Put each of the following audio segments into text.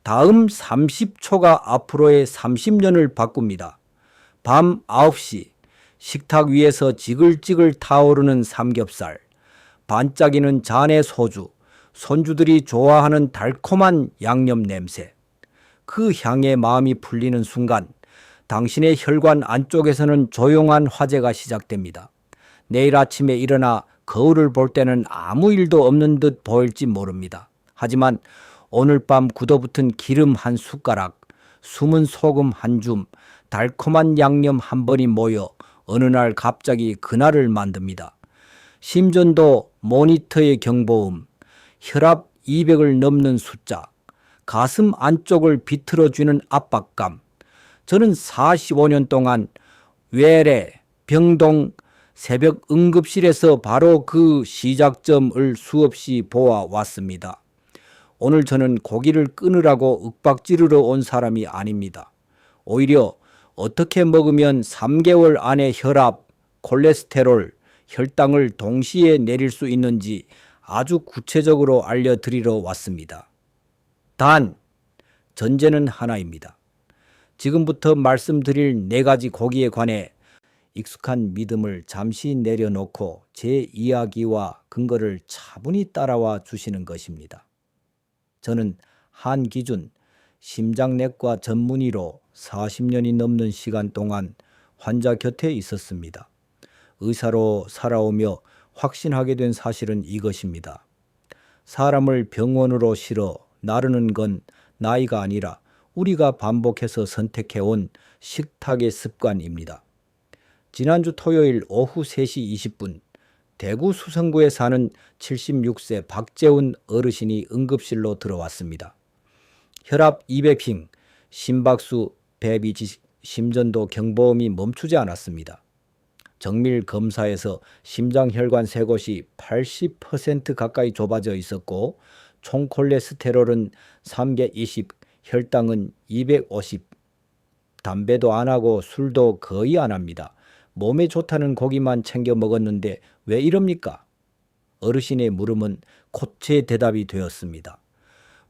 다음 30초가 앞으로의 30년을 바꿉니다. 밤 9시 식탁 위에서 지글지글 타오르는 삼겹살, 반짝이는 잔의 소주, 손주들이 좋아하는 달콤한 양념 냄새. 그 향에 마음이 풀리는 순간 당신의 혈관 안쪽에서는 조용한 화제가 시작됩니다. 내일 아침에 일어나 거울을 볼 때는 아무 일도 없는 듯 보일지 모릅니다. 하지만 오늘 밤 굳어붙은 기름 한 숟가락, 숨은 소금 한 줌, 달콤한 양념 한 번이 모여 어느 날 갑자기 그날을 만듭니다. 심전도 모니터의 경보음, 혈압 200을 넘는 숫자, 가슴 안쪽을 비틀어주는 압박감. 저는 45년 동안 외래, 병동, 새벽 응급실에서 바로 그 시작점을 수없이 보아왔습니다. 오늘 저는 고기를 끊으라고 윽박지르러 온 사람이 아닙니다. 오히려 어떻게 먹으면 3개월 안에 혈압, 콜레스테롤, 혈당을 동시에 내릴 수 있는지 아주 구체적으로 알려드리러 왔습니다. 단, 전제는 하나입니다. 지금부터 말씀드릴 4가지 고기에 관해 익숙한 믿음을 잠시 내려놓고 제 이야기와 근거를 차분히 따라와 주시는 것입니다. 저는 한기준 심장내과 전문의로 40년이 넘는 시간 동안 환자 곁에 있었습니다. 의사로 살아오며 확신하게 된 사실은 이것입니다. 사람을 병원으로 실어 나르는 건 나이가 아니라 우리가 반복해서 선택해온 식탁의 습관입니다. 지난주 토요일 오후 3시 20분 대구 수성구에 사는 76세 박재훈 어르신이 응급실로 들어왔습니다. 혈압 200핑, 심박수 120, 심전도 경보음이 멈추지 않았습니다. 정밀 검사에서 심장혈관 3곳이 80% 가까이 좁아져 있었고 총 콜레스테롤은 320, 혈당은 250. 담배도 안 하고 술도 거의 안 합니다. 몸에 좋다는 고기만 챙겨 먹었는데 왜 이럽니까? 어르신의 물음은 곧제 대답이 되었습니다.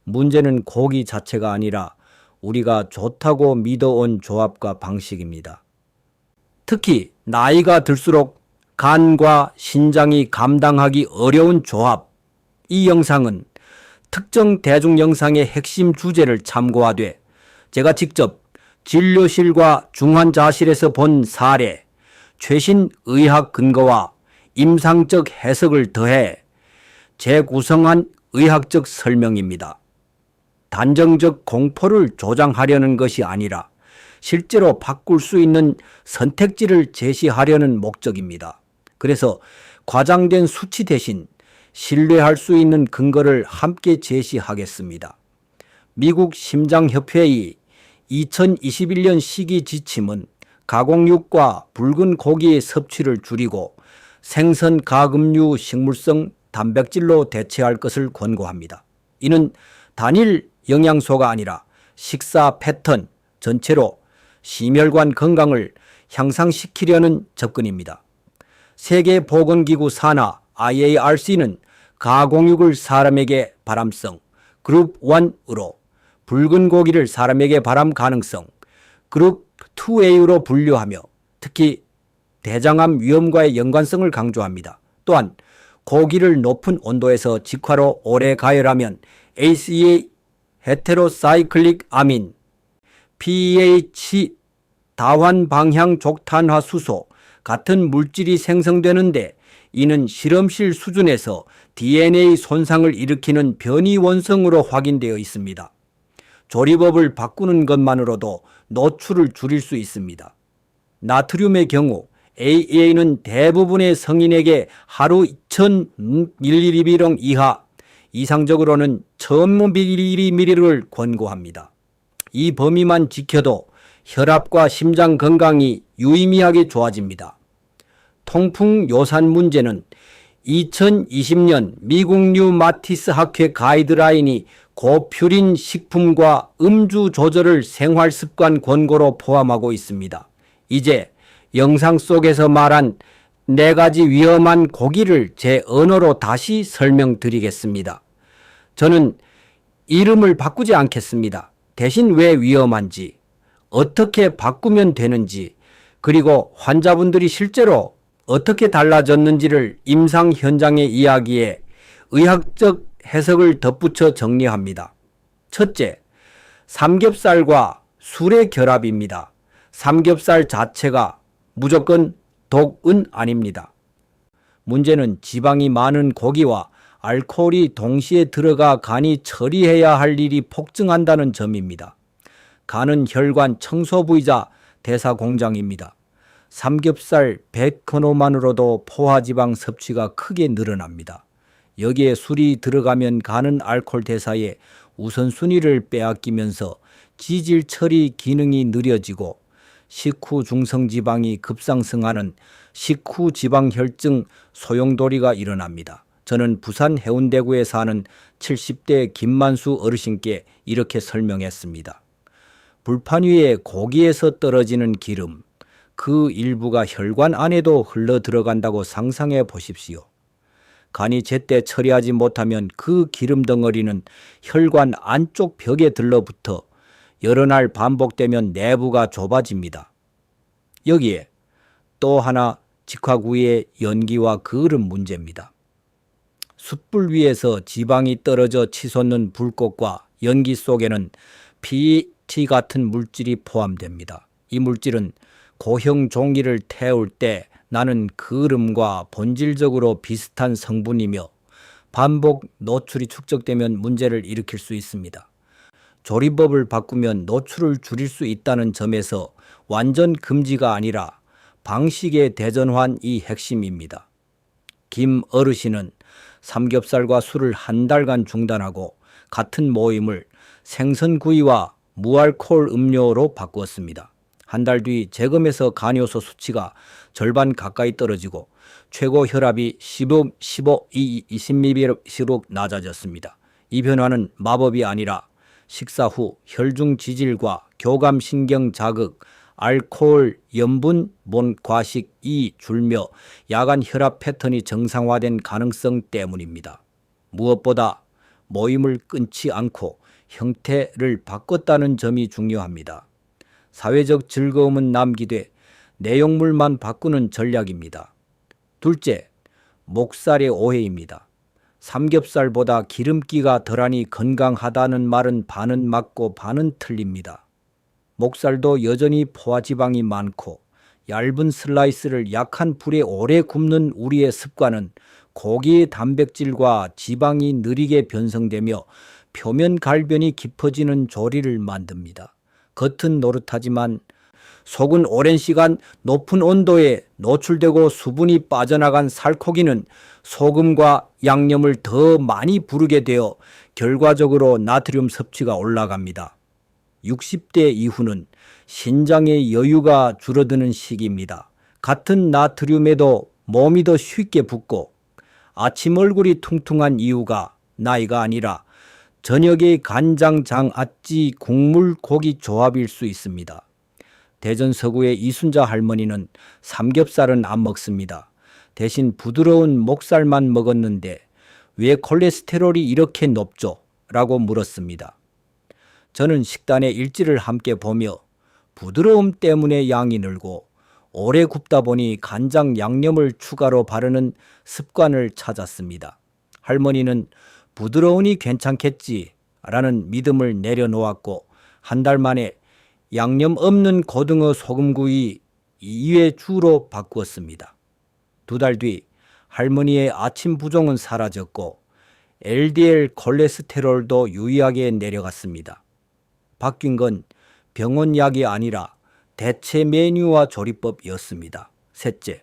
문제는 고기 자체가 아니라 우리가 좋다고 믿어온 조합과 방식입니다. 특히 나이가 들수록 간과 신장이 감당하기 어려운 조합. 이 영상은 특정 대중 영상의 핵심 주제를 참고하되 제가 직접 진료실과 중환자실에서 본 사례, 최신 의학 근거와 임상적 해석을 더해 재구성한 의학적 설명입니다. 단정적 공포를 조장하려는 것이 아니라 실제로 바꿀 수 있는 선택지를 제시하려는 목적입니다. 그래서 과장된 수치 대신 신뢰할 수 있는 근거를 함께 제시하겠습니다. 미국 심장협회의 2021년 시기 지침은 가공육과 붉은 고기의 섭취를 줄이고 생선 가금류 식물성 단백질로 대체할 것을 권고합니다. 이는 단일 영양소가 아니라 식사 패턴 전체로 심혈관 건강을 향상시키려는 접근입니다. 세계보건기구 산하 IARC는 가공육을 사람에게 발암성 그룹 1으로 붉은 고기를 사람에게 발암 가능성 그룹 2A로 분류하며 특히 대장암 위험과의 연관성을 강조합니다. 또한 고기를 높은 온도에서 직화로 오래 가열하면 ACA 헤테로사이클릭 아민, PAH 다환 방향 족탄화 수소 같은 물질이 생성되는데 이는 실험실 수준에서 DNA 손상을 일으키는 변이 원성으로 확인되어 있습니다. 조리법을 바꾸는 것만으로도 노출을 줄일 수 있습니다. 나트륨의 경우 AA는 대부분의 성인에게 하루 2000ml 이하, 이상적으로는 1000ml를 권고합니다. 이 범위만 지켜도 혈압과 심장 건강이 유의미하게 좋아집니다. 통풍 요산 문제는 2020년 미국 류마티스 학회 가이드라인이 고퓨린 식품과 음주 조절을 생활습관 권고로 포함하고 있습니다. 이제 영상 속에서 말한 4가지 위험한 고기를 제 언어로 다시 설명드리겠습니다. 저는 이름을 바꾸지 않겠습니다. 대신 왜 위험한지, 어떻게 바꾸면 되는지, 그리고 환자분들이 실제로 어떻게 달라졌는지를 임상 현장의 이야기에 의학적 해석을 덧붙여 정리합니다. 첫째, 삼겹살과 술의 결합입니다. 삼겹살 자체가 무조건 독은 아닙니다. 문제는 지방이 많은 고기와 알코올이 동시에 들어가 간이 처리해야 할 일이 폭증한다는 점입니다. 간은 혈관 청소부이자 대사공장입니다. 삼겹살 100kg만으로도 포화지방 섭취가 크게 늘어납니다. 여기에 술이 들어가면 간은 알코올 대사에 우선순위를 빼앗기면서 지질 처리 기능이 느려지고 식후 중성지방이 급상승하는 식후 지방혈증 소용돌이가 일어납니다. 저는 부산 해운대구에 사는 70대 김만수 어르신께 이렇게 설명했습니다. 불판 위에 고기에서 떨어지는 기름, 그 일부가 혈관 안에도 흘러 들어간다고 상상해 보십시오. 간이 제때 처리하지 못하면 그 기름 덩어리는 혈관 안쪽 벽에 들러붙어 여러 날 반복되면 내부가 좁아집니다. 여기에 또 하나 직화구이의 연기와 그을음 문제입니다. 숯불 위에서 지방이 떨어져 치솟는 불꽃과 연기 속에는 PET 같은 물질이 포함됩니다. 이 물질은 고형 종이를 태울 때 나는 그을음과 본질적으로 비슷한 성분이며 반복 노출이 축적되면 문제를 일으킬 수 있습니다. 조리법을 바꾸면 노출을 줄일 수 있다는 점에서 완전 금지가 아니라 방식의 대전환이 핵심입니다. 김 어르신은 삼겹살과 술을 한 달간 중단하고 같은 모임을 생선구이와 무알코올 음료로 바꾸었습니다. 한 달 뒤 재검에서 간효소 수치가 절반 가까이 떨어지고 최고 혈압이 20mm로 낮아졌습니다. 이 변화는 마법이 아니라 식사 후 혈중 지질과 교감신경 자극, 알코올, 염분, 과식이 줄며 야간 혈압 패턴이 정상화된 가능성 때문입니다. 무엇보다 모임을 끊지 않고 형태를 바꿨다는 점이 중요합니다. 사회적 즐거움은 남기되 내용물만 바꾸는 전략입니다. 둘째, 목살의 오해입니다. 삼겹살보다 기름기가 덜하니 건강하다는 말은 반은 맞고 반은 틀립니다. 목살도 여전히 포화지방이 많고 얇은 슬라이스를 약한 불에 오래 굽는 우리의 습관은 고기의 단백질과 지방이 느리게 변성되며 표면 갈변이 깊어지는 조리를 만듭니다. 겉은 노릇하지만 속은 오랜 시간 높은 온도에 노출되고 수분이 빠져나간 살코기는 소금과 양념을 더 많이 부르게 되어 결과적으로 나트륨 섭취가 올라갑니다. 60대 이후는 신장의 여유가 줄어드는 시기입니다. 같은 나트륨에도 몸이 더 쉽게 붓고 아침 얼굴이 퉁퉁한 이유가 나이가 아니라 저녁의 간장 장아찌 국물 고기 조합일 수 있습니다. 대전 서구의 이순자 할머니는 삼겹살은 안 먹습니다. 대신 부드러운 목살만 먹었는데 왜 콜레스테롤이 이렇게 높죠? 라고 물었습니다. 저는 식단의 일지를 함께 보며 부드러움 때문에 양이 늘고 오래 굽다 보니 간장 양념을 추가로 바르는 습관을 찾았습니다. 할머니는 부드러우니 괜찮겠지 라는 믿음을 내려놓았고 한 달 만에 양념 없는 고등어 소금구이 2회 주로 바꾸었습니다. 2달 뒤 할머니의 아침 부종은 사라졌고 LDL 콜레스테롤도 유의하게 내려갔습니다. 바뀐 건 병원 약이 아니라 대체 메뉴와 조리법이었습니다. 셋째,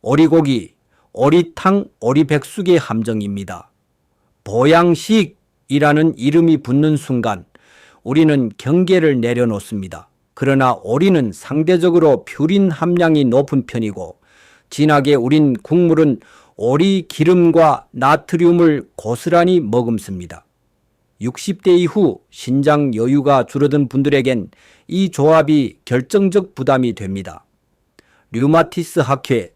오리고기, 오리탕, 오리백숙의 함정입니다. 보양식이라는 이름이 붙는 순간 우리는 경계를 내려놓습니다. 그러나 오리는 상대적으로 퓨린 함량이 높은 편이고 진하게 우린 국물은 오리 기름과 나트륨을 고스란히 머금습니다. 60대 이후 신장 여유가 줄어든 분들에겐 이 조합이 결정적 부담이 됩니다. 류마티스 학회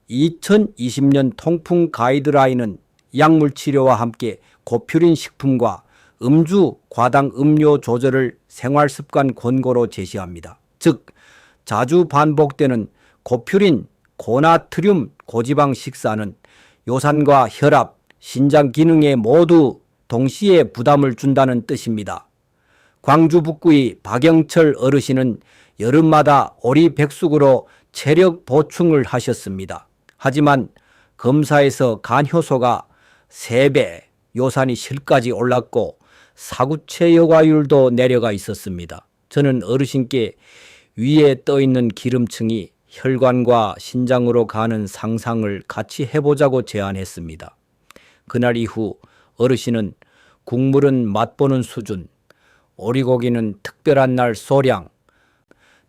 2020년 통풍 가이드라인은 약물 치료와 함께 고퓨린 식품과 음주, 과당 음료 조절을 생활습관 권고로 제시합니다. 즉, 자주 반복되는 고퓨린, 고나트륨, 고지방 식사는 요산과 혈압, 신장 기능에 모두 동시에 부담을 준다는 뜻입니다. 광주 북구의 박영철 어르신은 여름마다 오리백숙으로 체력 보충을 하셨습니다. 하지만 검사에서 간 효소가 3배, 요산이 실까지 올랐고 사구체 여과율도 내려가 있었습니다. 저는 어르신께 위에 떠있는 기름층이 혈관과 신장으로 가는 상상을 같이 해보자고 제안했습니다. 그날 이후 어르신은 국물은 맛보는 수준, 오리고기는 특별한 날 소량,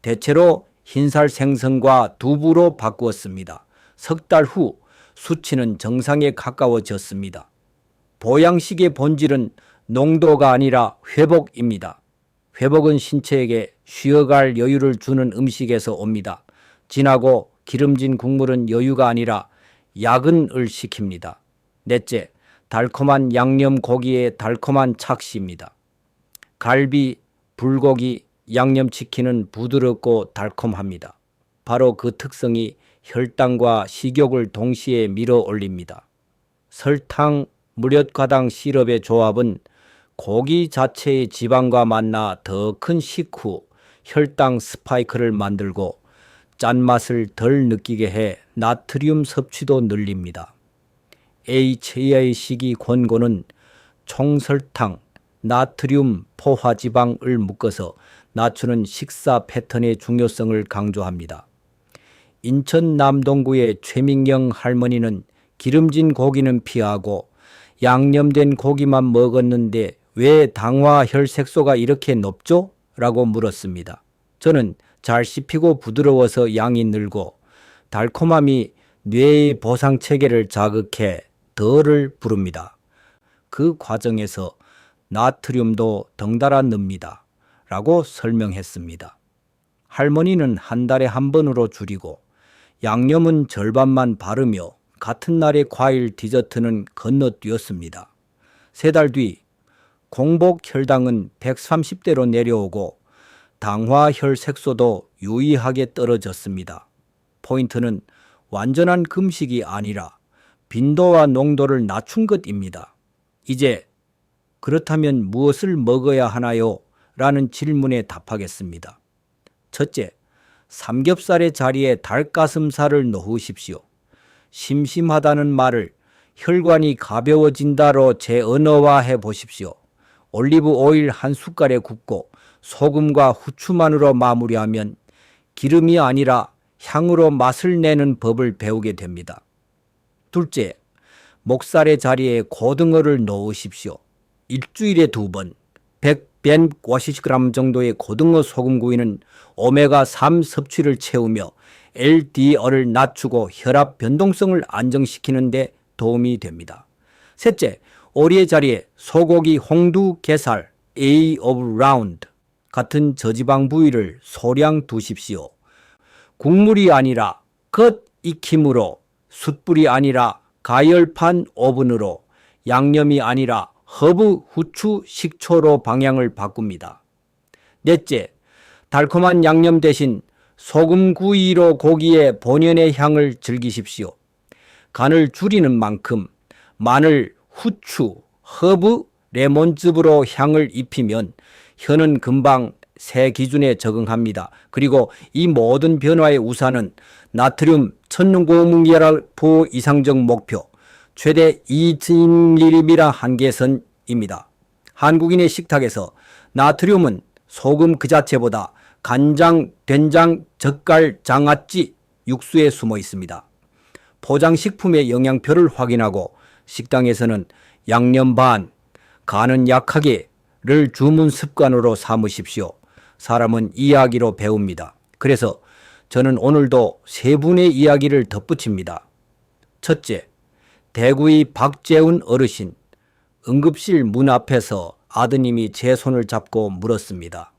대체로 흰살 생선과 두부로 바꾸었습니다. 석 달 후 수치는 정상에 가까워졌습니다. 보양식의 본질은 농도가 아니라 회복입니다. 회복은 신체에게 쉬어갈 여유를 주는 음식에서 옵니다. 진하고 기름진 국물은 여유가 아니라 야근을 시킵니다. 넷째, 달콤한 양념 고기의 달콤한 착시입니다. 갈비, 불고기, 양념치킨은 부드럽고 달콤합니다. 바로 그 특성이 혈당과 식욕을 동시에 밀어 올립니다. 설탕, 무릇과당 시럽의 조합은 고기 자체의 지방과 만나 더 큰 식후 혈당 스파이크를 만들고 짠맛을 덜 느끼게 해 나트륨 섭취도 늘립니다. HAI식이 권고는 총설탕, 나트륨, 포화지방을 묶어서 낮추는 식사 패턴의 중요성을 강조합니다. 인천 남동구의 최민경 할머니는 기름진 고기는 피하고 양념된 고기만 먹었는데 왜 당화 혈색소가 이렇게 높죠? 라고 물었습니다. 저는 잘 씹히고 부드러워서 양이 늘고 달콤함이 뇌의 보상체계를 자극해 덜을 부릅니다. 그 과정에서 나트륨도 덩달아 늡니다. 라고 설명했습니다. 할머니는 한 달에 한 번으로 줄이고 양념은 절반만 바르며 같은 날의 과일 디저트는 건너뛰었습니다. 3달 뒤 공복 혈당은 130대로 내려오고 당화 혈색소도 유의하게 떨어졌습니다. 포인트는 완전한 금식이 아니라 빈도와 농도를 낮춘 것입니다. 이제 그렇다면 무엇을 먹어야 하나요? 라는 질문에 답하겠습니다. 첫째, 삼겹살의 자리에 닭가슴살을 넣으십시오. 심심하다는 말을 혈관이 가벼워진다로 재언어화해 보십시오. 올리브 오일 한 숟갈에 굽고 소금과 후추만으로 마무리하면 기름이 아니라 향으로 맛을 내는 법을 배우게 됩니다. 둘째, 목살의 자리에 고등어를 넣으십시오. 일주일에 2번, 150g 정도의 고등어 소금구이는 오메가3 섭취를 채우며 LDL을 낮추고 혈압 변동성을 안정시키는 데 도움이 됩니다. 셋째, 오리의 자리에 소고기, 홍두, 게살, A of round 같은 저지방 부위를 소량 두십시오. 국물이 아니라 겉 익힘으로, 숯불이 아니라 가열판 오븐으로, 양념이 아니라 허브, 후추, 식초로 방향을 바꿉니다. 넷째, 달콤한 양념 대신 소금구이로 고기의 본연의 향을 즐기십시오. 간을 줄이는 만큼 마늘, 후추, 허브, 레몬즙으로 향을 입히면 혀는 금방 새 기준에 적응합니다. 그리고 이 모든 변화의 우산은 나트륨 1000고뭉결 이상적 목표, 최대 20mg 한계선입니다. 한국인의 식탁에서 나트륨은 소금 그 자체보다 간장, 된장, 젓갈, 장아찌, 육수에 숨어 있습니다. 포장식품의 영양표를 확인하고 식당에서는 양념 반, 간은 약하게를 주문 습관으로 삼으십시오. 사람은 이야기로 배웁니다. 그래서 저는 오늘도 3분의 이야기를 덧붙입니다. 첫째, 대구의 박재훈 어르신, 응급실 문 앞에서 아드님이 제 손을 잡고 물었습니다.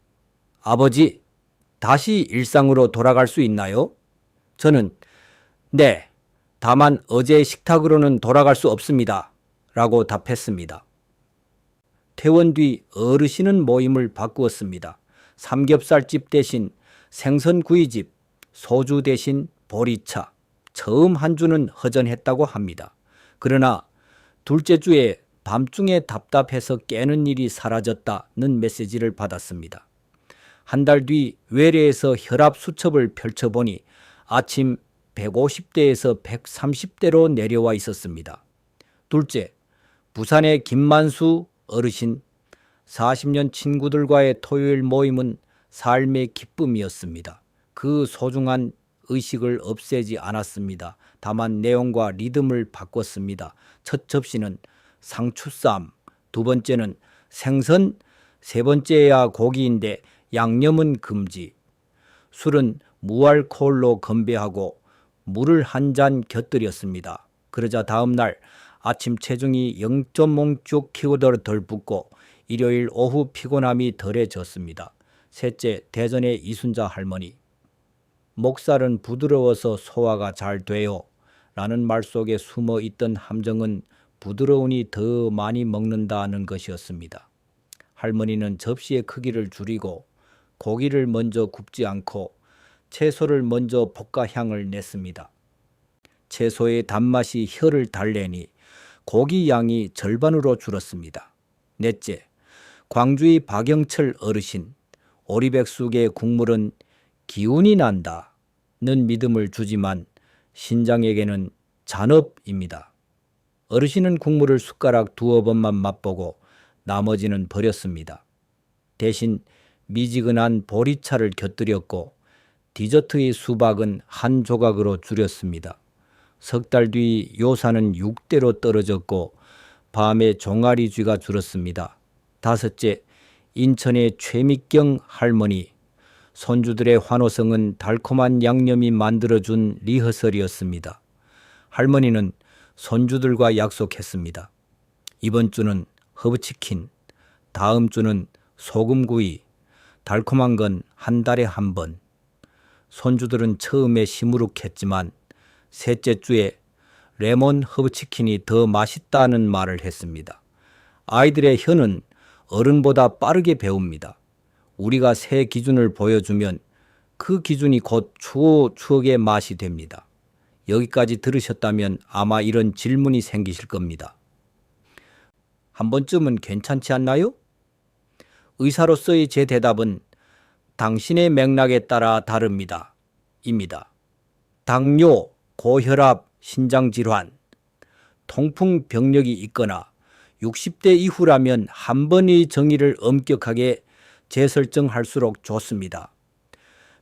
아버지, 다시 일상으로 돌아갈 수 있나요? 저는 네, 다만 어제 식탁으로는 돌아갈 수 없습니다. 라고 답했습니다. 퇴원 뒤 어르신은 모임을 바꾸었습니다. 삼겹살집 대신 생선구이집, 소주 대신 보리차, 처음 한 주는 허전했다고 합니다. 그러나 둘째 주에 밤중에 답답해서 깨는 일이 사라졌다는 메시지를 받았습니다. 한 달 뒤 외래에서 혈압 수첩을 펼쳐보니 아침 150대에서 130대로 내려와 있었습니다. 둘째, 부산의 김만수 어르신 40년 친구들과의 토요일 모임은 삶의 기쁨이었습니다. 그 소중한 의식을 없애지 않았습니다. 다만 내용과 리듬을 바꿨습니다. 첫 접시는 상추쌈, 두 번째는 생선, 세 번째야 고기인데 양념은 금지. 술은 무알코올로 건배하고 물을 한 잔 곁들였습니다. 그러자 다음 날 아침 체중이 0.5kg 덜 붙고 일요일 오후 피곤함이 덜해졌습니다. 셋째, 대전의 이순자 할머니. 목살은 부드러워서 소화가 잘 돼요. 라는 말 속에 숨어 있던 함정은 부드러우니 더 많이 먹는다는 것이었습니다. 할머니는 접시의 크기를 줄이고 고기를 먼저 굽지 않고 채소를 먼저 볶아 향을 냈습니다. 채소의 단맛이 혀를 달래니 고기 양이 절반으로 줄었습니다. 넷째, 광주의 박영철 어르신. 오리백숙의 국물은 기운이 난다는 믿음을 주지만 신장에게는 잔업입니다. 어르신은 국물을 숟가락 두어 번만 맛보고 나머지는 버렸습니다. 대신 미지근한 보리차를 곁들였고 디저트의 수박은 한 조각으로 줄였습니다. 석 달 뒤 요산은 6대로 떨어졌고 밤에 종아리쥐가 줄었습니다. 다섯째, 인천의 최미경 할머니. 손주들의 환호성은 달콤한 양념이 만들어준 리허설이었습니다. 할머니는 손주들과 약속했습니다. 이번 주는 허브치킨, 다음 주는 소금구이, 달콤한 건 한 달에 한 번. 손주들은 처음에 시무룩했지만 셋째 주에 레몬 허브치킨이 더 맛있다는 말을 했습니다. 아이들의 혀는 어른보다 빠르게 배웁니다. 우리가 새 기준을 보여주면 그 기준이 곧 추억의 맛이 됩니다. 여기까지 들으셨다면 아마 이런 질문이 생기실 겁니다. 한 번쯤은 괜찮지 않나요? 의사로서의 제 대답은 당신의 맥락에 따라 다릅니다. 입니다. 당뇨, 고혈압, 신장질환, 통풍 병력이 있거나 60대 이후라면 한 번의 정의를 엄격하게 재설정할수록 좋습니다.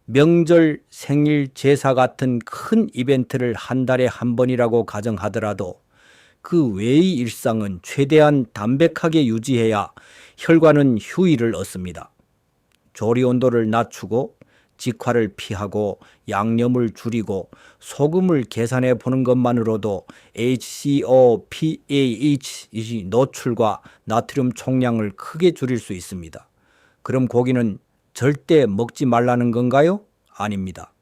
명절, 생일, 제사 같은 큰 이벤트를 한 달에 한 번이라고 가정하더라도 그 외의 일상은 최대한 담백하게 유지해야 혈관은 휴일을 얻습니다. 조리 온도를 낮추고 직화를 피하고 양념을 줄이고 소금을 계산해 보는 것만으로도 HCO, PAH 노출과 나트륨 총량을 크게 줄일 수 있습니다. 그럼 고기는 절대 먹지 말라는 건가요? 아닙니다.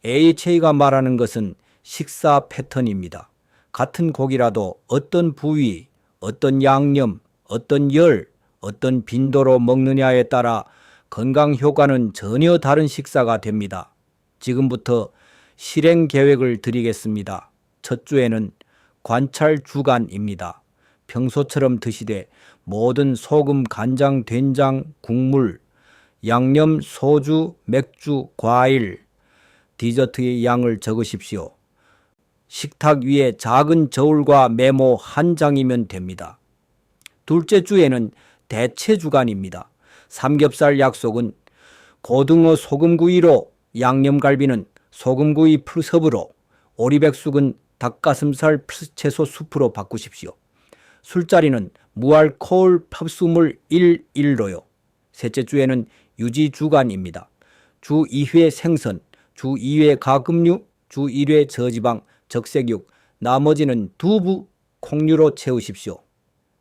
AHA가 말하는 것은 식사 패턴입니다. 같은 고기라도 어떤 부위, 어떤 양념, 어떤 열, 어떤 빈도로 먹느냐에 따라 건강 효과는 전혀 다른 식사가 됩니다. 지금부터 실행 계획을 드리겠습니다. 첫 주에는 관찰 주간입니다. 평소처럼 드시되 모든 소금, 간장, 된장, 국물, 양념, 소주, 맥주, 과일, 디저트의 양을 적으십시오. 식탁 위에 작은 저울과 메모 한 장이면 됩니다. 둘째 주에는 대체 주간입니다. 삼겹살 약속은 고등어 소금구이로, 양념갈비는 소금구이 풀섭으로, 오리백숙은 닭가슴살 채소 수프로 바꾸십시오. 술자리는 무알코올 팝수물 1:1로요. 셋째 주에는 유지주간입니다. 주 2회 생선, 주 2회 가금류, 주 1회 저지방, 적색육, 나머지는 두부, 콩류로 채우십시오.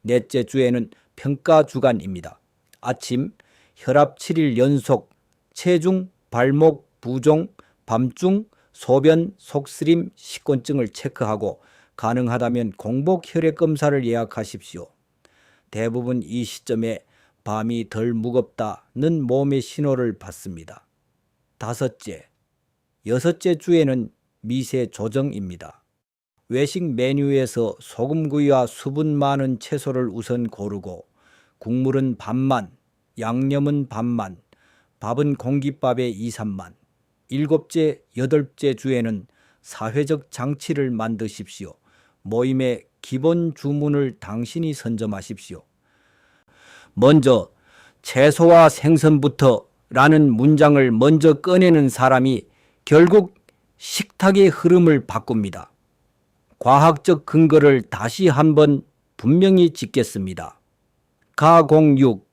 넷째 주에는 평가주간입니다. 아침, 혈압 7일 연속, 체중, 발목, 부종, 밤중, 소변, 속쓰림, 식곤증을 체크하고 가능하다면 공복 혈액 검사를 예약하십시오. 대부분 이 시점에 밤이 덜 무겁다는 몸의 신호를 받습니다. 다섯째, 여섯째 주에는 미세 조정입니다. 외식 메뉴에서 소금구이와 수분 많은 채소를 우선 고르고 국물은 반만, 양념은 반만, 밥은 공깃밥에 2, 3만. 일곱째, 여덟째 주에는 사회적 장치를 만드십시오. 모임의 기본 주문을 당신이 선점하십시오. 먼저 채소와 생선부터 라는 문장을 먼저 꺼내는 사람이 결국 식탁의 흐름을 바꿉니다. 과학적 근거를 다시 한번 분명히 짚겠습니다. 가공육,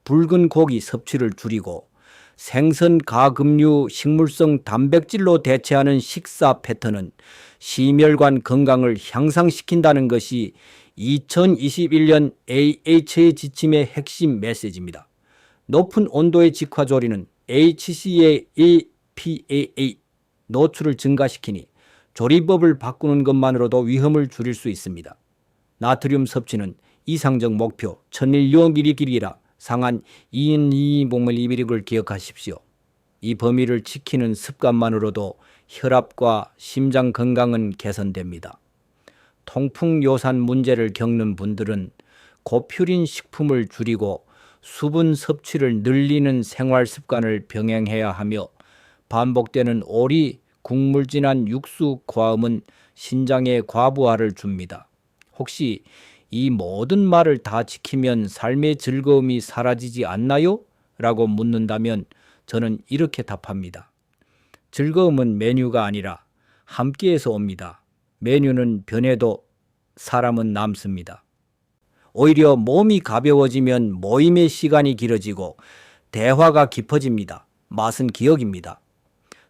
붉은 고기 섭취를 줄이고 생선, 가금류, 식물성 단백질로 대체하는 식사 패턴은 심혈관 건강을 향상시킨다는 것이 2021년 AHA 지침의 핵심 메시지입니다. 높은 온도의 직화조리는 HCA, EPA 노출을 증가시키니 조리법을 바꾸는 것만으로도 위험을 줄일 수 있습니다. 나트륨 섭취는 이상적 목표 1001mg이라 상한 2.2mg을 기억하십시오. 이 범위를 지키는 습관만으로도 혈압과 심장 건강은 개선됩니다. 통풍 요산 문제를 겪는 분들은 고퓨린 식품을 줄이고 수분 섭취를 늘리는 생활 습관을 병행해야 하며 반복되는 오리, 국물 진한 육수 과음은 신장에 과부하를 줍니다. 혹시 이 모든 말을 다 지키면 삶의 즐거움이 사라지지 않나요? 라고 묻는다면 저는 이렇게 답합니다. 즐거움은 메뉴가 아니라 함께해서 옵니다. 메뉴는 변해도 사람은 남습니다. 오히려 몸이 가벼워지면 모임의 시간이 길어지고 대화가 깊어집니다. 맛은 기억입니다.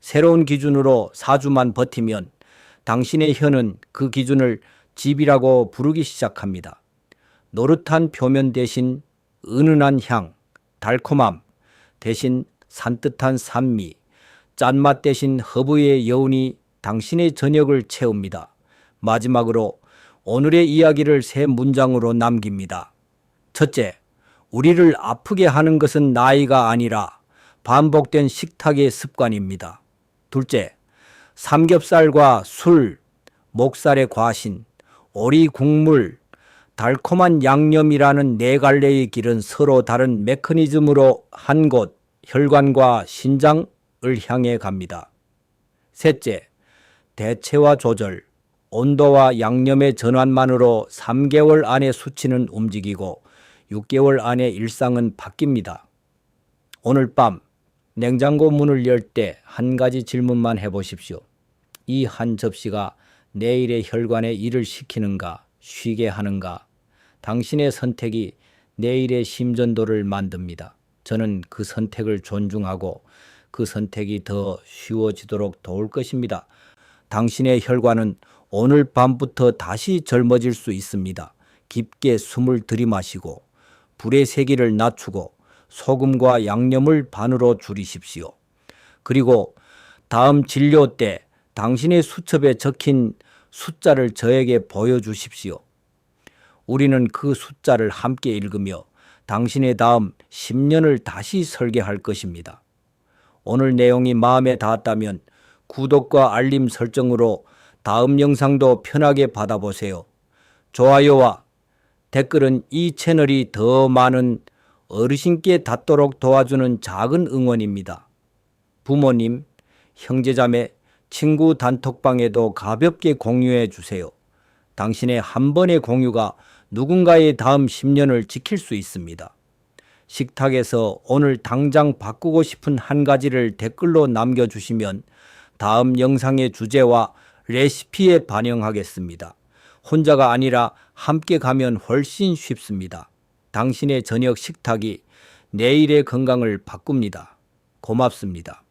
새로운 기준으로 4주만 버티면 당신의 혀는 그 기준을 집이라고 부르기 시작합니다. 노릇한 표면 대신 은은한 향, 달콤함 대신 산뜻한 산미, 짠맛 대신 허브의 여운이 당신의 저녁을 채웁니다. 마지막으로 오늘의 이야기를 세 문장으로 남깁니다. 첫째, 우리를 아프게 하는 것은 나이가 아니라 반복된 식탁의 습관입니다. 둘째, 삼겹살과 술, 목살의 과신, 오리 국물, 달콤한 양념이라는 네 갈래의 길은 서로 다른 메커니즘으로 한 곳, 혈관과 신장을 향해 갑니다. 셋째, 대체와 조절, 온도와 양념의 전환만으로 3개월 안에 수치는 움직이고 6개월 안에 일상은 바뀝니다. 오늘 밤 냉장고 문을 열 때 한 가지 질문만 해보십시오. 이 한 접시가 내일의 혈관에 일을 시키는가, 쉬게 하는가? 당신의 선택이 내일의 심전도를 만듭니다. 저는 그 선택을 존중하고 그 선택이 더 쉬워지도록 도울 것입니다. 당신의 혈관은 오늘 밤부터 다시 젊어질 수 있습니다. 깊게 숨을 들이마시고 불의 세기를 낮추고 소금과 양념을 반으로 줄이십시오. 그리고 다음 진료 때 당신의 수첩에 적힌 숫자를 저에게 보여주십시오. 우리는 그 숫자를 함께 읽으며 당신의 다음 10년을 다시 설계할 것입니다. 오늘 내용이 마음에 닿았다면 구독과 알림 설정으로 다음 영상도 편하게 받아보세요. 좋아요와 댓글은 이 채널이 더 많은 어르신께 닿도록 도와주는 작은 응원입니다. 부모님, 형제자매, 친구 단톡방에도 가볍게 공유해 주세요. 당신의 한 번의 공유가 누군가의 다음 10년을 지킬 수 있습니다. 식탁에서 오늘 당장 바꾸고 싶은 한 가지를 댓글로 남겨주시면 다음 영상의 주제와 레시피에 반영하겠습니다. 혼자가 아니라 함께 가면 훨씬 쉽습니다. 당신의 저녁 식탁이 내일의 건강을 바꿉니다. 고맙습니다.